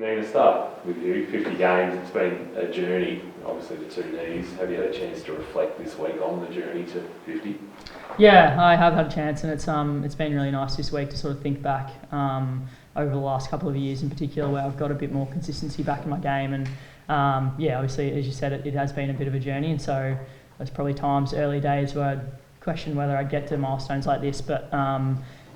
Nina, start with you. 50 games, it's been a journey, obviously the two knees. Have you had a chance to reflect this week on the journey to 50? Yeah, I have had a chance, and it's been really nice this week to sort of think back over the last couple of years in particular, where I've got a bit more consistency back in my game. And obviously, as you said, it has been a bit of a journey, and so there's probably times, early days, where I'd question whether I'd get to milestones like this. But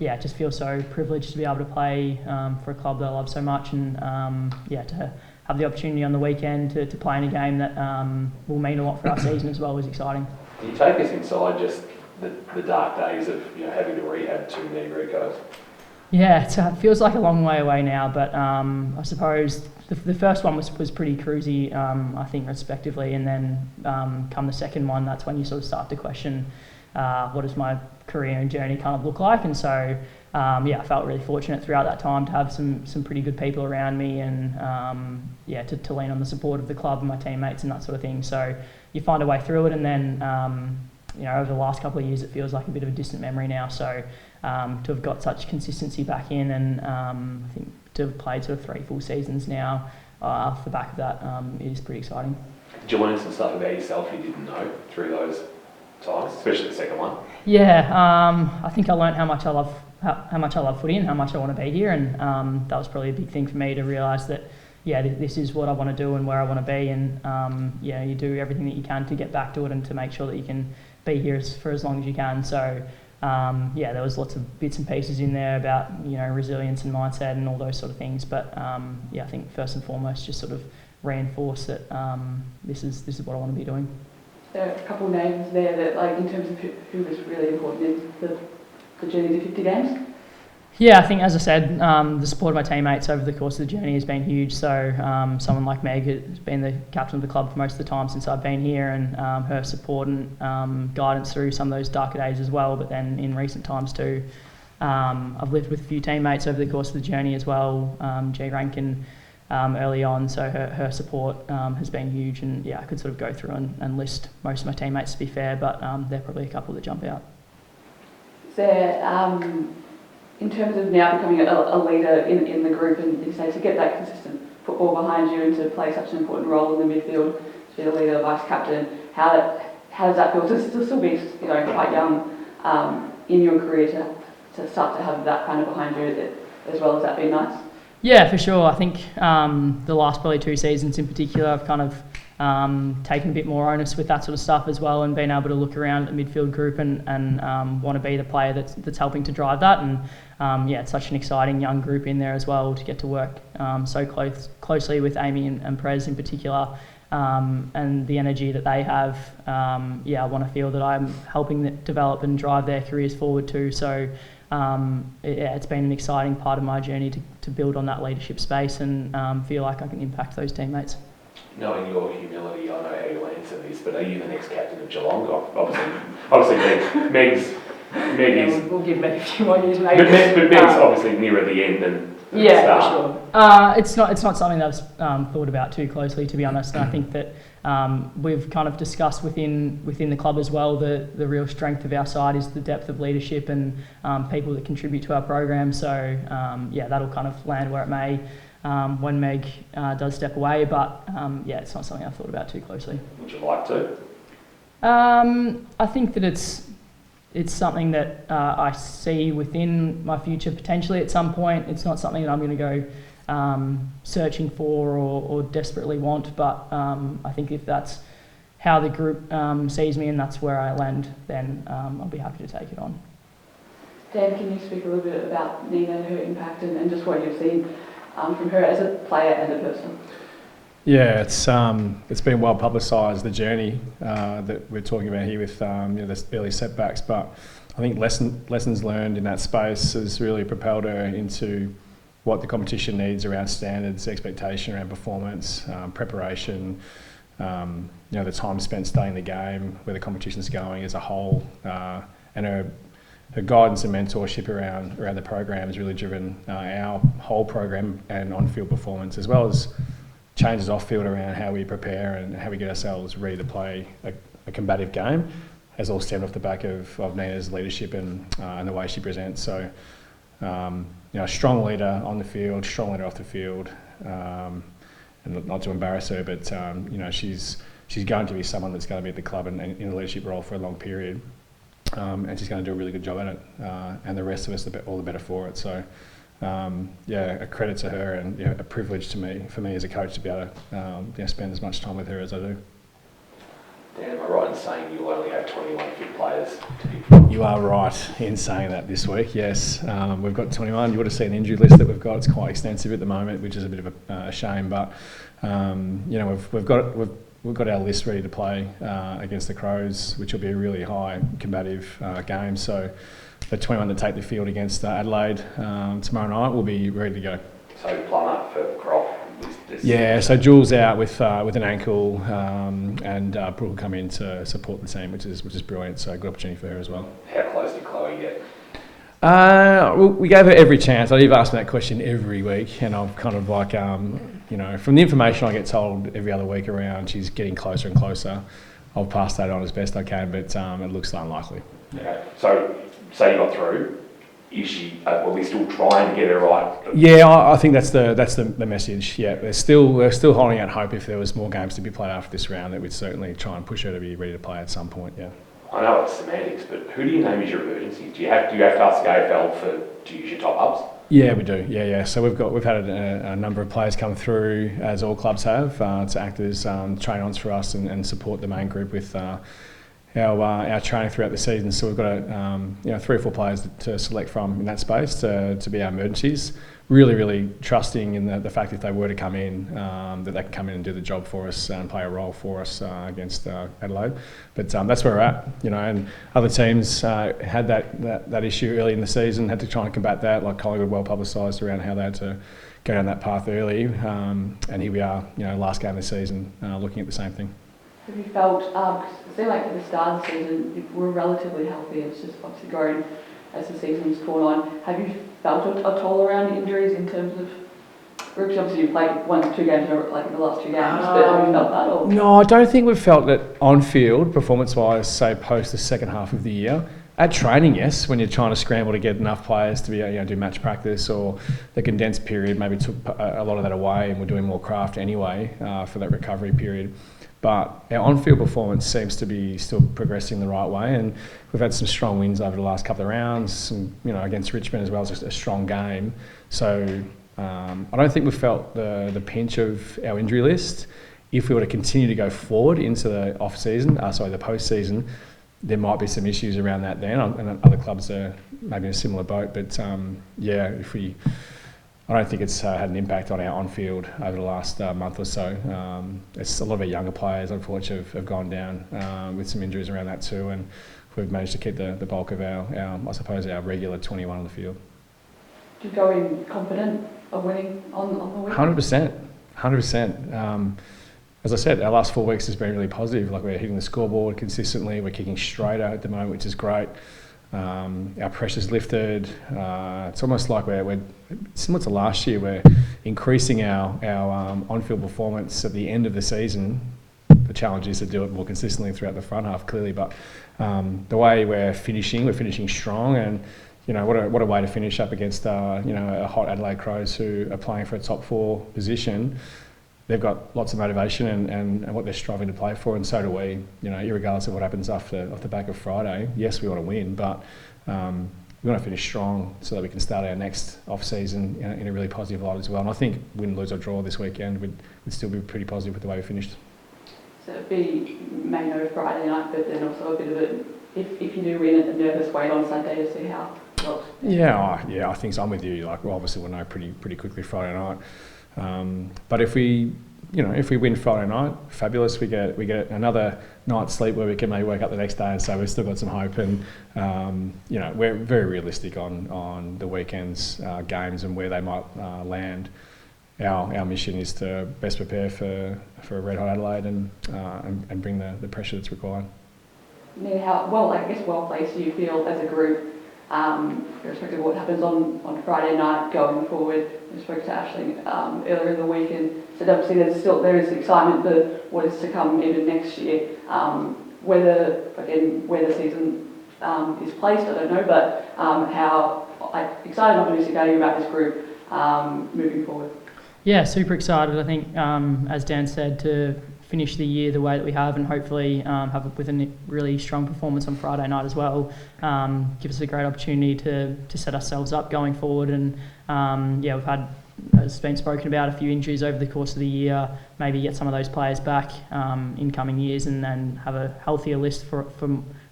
it just feels so privileged to be able to play for a club that I love so much, and to have the opportunity on the weekend to play in a game that will mean a lot for our season as well is exciting. Can you take us inside just the dark days of having to rehab two knee recos? Yeah, it feels like a long way away now, but I suppose the first one was pretty cruisy, I think, respectively, and then come the second one, that's when you sort of start to question what does my career and journey kind of look like. And so I felt really fortunate throughout that time to have some pretty good people around me, and to lean on the support of the club and my teammates and that sort of thing. So you find a way through it, and then over the last couple of years it feels like a bit of a distant memory now. So to have got such consistency back in, and I think to have played sort of 3 full seasons now off the back of that is pretty exciting. Did you learn some stuff about yourself you didn't know through those times, especially the second one? Yeah, I think I learned how much I love footy and how much I want to be here, and that was probably a big thing for me to realise that this is what I want to do and where I want to be, and you do everything that you can to get back to it and to make sure that you can be here for as long as you can. So there was lots of bits and pieces in there about resilience and mindset and all those sort of things, but I think first and foremost just sort of reinforce that this is what I want to be doing. There are a couple of names there that, like, in terms of who was really important in the journey to 50 games? Yeah, I think, as I said, the support of my teammates over the course of the journey has been huge. So someone like Meg has been the captain of the club for most of the time since I've been here, and her support and guidance through some of those darker days as well. But then in recent times too, I've lived with a few teammates over the course of the journey as well. G Rankin early on, so her support has been huge, and I could sort of go through and list most of my teammates, to be fair, but there are probably a couple that jump out. Is there, in terms of now becoming a leader in the group, and you say to get that consistent football behind you and to play such an important role in the midfield, to be the leader, vice captain, how does that feel to still be quite young in your career to start to have that kind of behind you as well? Has that been nice? Yeah, for sure. I think the last probably 2 seasons in particular, I've kind of taken a bit more onus with that sort of stuff as well, and been able to look around at the midfield group and want to be the player that's helping to drive that. And it's such an exciting young group in there as well, to get to work so closely with Amy and Prez in particular, and the energy that they have. I want to feel that I'm helping them develop and drive their careers forward too. So it's been an exciting part of my journey to build on that leadership space and feel like I can impact those teammates. Knowing your humility, I know how you'll answer this, but are you the next captain of Geelong? Obviously Meg is... We'll give Meg a few more years maybe. But Meg's obviously nearer the end than the start. For sure. It's not something that I've thought about too closely, to be honest, and I think that we've kind of discussed within the club as well, the real strength of our side is the depth of leadership and people that contribute to our program. So that'll kind of land where it may when Meg does step away, but it's not something I've thought about too closely. Would you like to? I think that it's something that I see within my future potentially at some point. It's not something that I'm going to go searching for or desperately want, but I think if that's how the group sees me and that's where I land, then I'll be happy to take it on. Dan, can you speak a little bit about Nina and her impact and just what you've seen from her as a player and a person? Yeah, it's been well publicised, the journey that we're talking about here with the early setbacks, but I think lessons learned in that space has really propelled her into what the competition needs around standards, expectation around performance, preparation, the time spent studying the game, where the competition's going as a whole, and her guidance and mentorship around the program has really driven our whole program and on-field performance, as well as changes off-field around how we prepare and how we get ourselves ready to play a combative game, has all stemmed off the back of Nina's leadership and the way she presents. So, a strong leader on the field, strong leader off the field, and not to embarrass her, but she's going to be someone that's going to be at the club and in a leadership role for a long period, and she's going to do a really good job at it, and the rest of us all the better for it. So. A credit to her, and a privilege for me as a coach to be able to spend as much time with her as I do. Dan, am I right in saying you only have 21 fit players to pick? You are right in saying that this week, yes. We've got 21. You would have seen the injury list that we've got. It's quite extensive at the moment, which is a bit of a shame. But we've got our list ready to play against the Crows, which will be a really high combative game. So the 21 to take the field against Adelaide tomorrow night will be ready to go. So Plummer for Crop. Yeah, so Jules out with an ankle, and Brooke will come in to support the team, which is brilliant. So good opportunity for her as well. How close did Chloe get? We gave her every chance. You've asked me that question every week, and I'm kind of like, from the information I get told every other week around, she's getting closer and closer. I'll pass that on as best I can, but it looks unlikely. Okay, so say you got through. Is she? Are we still trying to get her right? Yeah, I think that's the message. Yeah, we're still holding out hope. If there was more games to be played after this round, that we'd certainly try and push her to be ready to play at some point. Yeah. I know it's semantics, but who do you name as your emergency? Do you have to ask the AFL to use your top ups? Yeah, we do. Yeah. So we've had a number of players come through, as all clubs have, to act as train-ons for us and support the main group with our training throughout the season. So we've got 3 or 4 players to select from in that space to be our emergencies. Really, really trusting in the fact if they were to come in, that they can come in and do the job for us and play a role for us against Adelaide. But that's where we're at, and other teams had that issue early in the season, had to try and combat that, like Collingwood, well publicised around how they had to go down that path early. And here we are, last game of the season, looking at the same thing. Have you felt, because it seemed like at the start of the season you were relatively healthy, it's just obviously grown as the season's gone on. Have you felt it at all around injuries in terms of, because obviously you've played 1-2 games like in the last 2 games, but have you felt that? Or? No, I don't think we've felt it on field, performance-wise, say post the second half of the year. At training, yes, when you're trying to scramble to get enough players to be do match practice, or the condensed period maybe took a lot of that away, and we're doing more craft anyway for that recovery period. But our on-field performance seems to be still progressing the right way, and we've had some strong wins over the last couple of rounds, and, against Richmond as well, just a strong game. So I don't think we've felt the pinch of our injury list. If we were to continue to go forward into the the post-season, there might be some issues around that then, and other clubs are maybe in a similar boat. But I don't think it's had an impact on our on-field over the last month or so. It's a lot of our younger players, unfortunately, have gone down with some injuries around that too, and we've managed to keep the bulk of our regular 21 on the field. Do you go in confident of winning on the week? 100%. As I said, our last 4 weeks has been really positive. Like, we're hitting the scoreboard consistently, we're kicking straighter at the moment, which is great. Our pressure's lifted. It's almost like we're similar to last year. We're increasing our on-field performance at the end of the season. The challenge is to do it more consistently throughout the front half, clearly. But the way we're finishing strong, and what a way to finish up against a hot Adelaide Crows who are playing for a top 4 position. They've got lots of motivation and what they're striving to play for, and so do we. Irregardless of what happens off the back of Friday. Yes, we want to win, but we want to finish strong so that we can start our next off-season in a really positive light as well. And I think win, lose or draw this weekend would still be pretty positive with the way we finished. So it'd be maybe no Friday night, but then also a bit of a, if you do win, a nervous wait on Sunday to see how it looks. Yeah, I think so. I'm with you. Obviously we'll know pretty quickly Friday night. But if we win Friday night, fabulous. We get another night's sleep where we can maybe wake up the next day and say we've still got some hope. And we're very realistic on the weekend's games and where they might land. Our mission is to best prepare for a red hot Adelaide and bring the pressure that's required. And then well placed do you feel as a group, irrespective of what happens on Friday night going forward? I spoke to Aisling earlier in the week and said obviously there is excitement for what is to come even next year. Where the season is placed, I don't know, but how excited and optimistic are you about this group moving forward? Yeah, super excited. I think, as Dan said, to finish the year the way that we have, and hopefully have it with a really strong performance on Friday night as well, give us a great opportunity to set ourselves up going forward. And yeah, we've had, as been spoken about, a few injuries over the course of the year. Maybe get some of those players back in coming years, and then have a healthier list for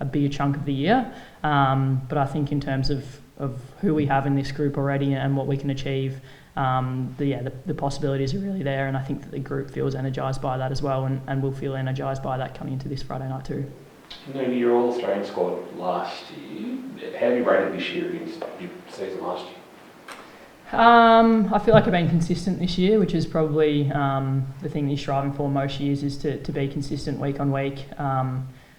a bigger chunk of the year. But I think in terms of who we have in this group already and what we can achieve, the possibilities are really there, and I think that the group feels energised by that as well, and will feel energised by that coming into this Friday night too. Nooney, your All-Australian squad last year, how have you rated this year against your season last year? I feel like I've been consistent this year, which is probably the thing that you're striving for most years, is to be consistent week on week.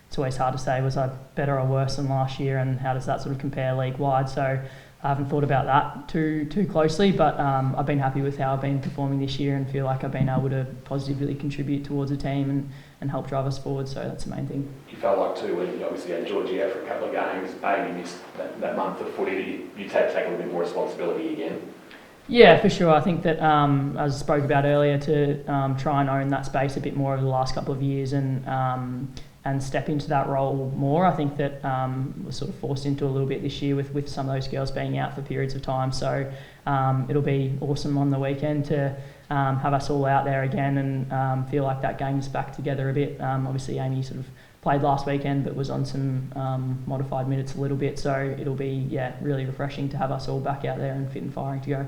It's always hard to say, was I better or worse than last year, and how does that sort of compare league-wide? So I haven't thought about that too closely, but I've been happy with how I've been performing this year, and feel like I've been able to positively contribute towards the team and help drive us forward, so that's the main thing. You felt like too, when you obviously had Georgie out for a couple of games, you missed that month of footy, you take a little bit more responsibility again. Yeah, for sure. I think that, as I spoke about earlier, to try and own that space a bit more over the last couple of years, and step into that role more. I think that was sort of forced into a little bit this year with some of those girls being out for periods of time. So it'll be awesome on the weekend to have us all out there again, and feel like that game's back together a bit. Obviously Amy sort of played last weekend, but was on some modified minutes a little bit. So it'll be, really refreshing to have us all back out there and fit and firing to go.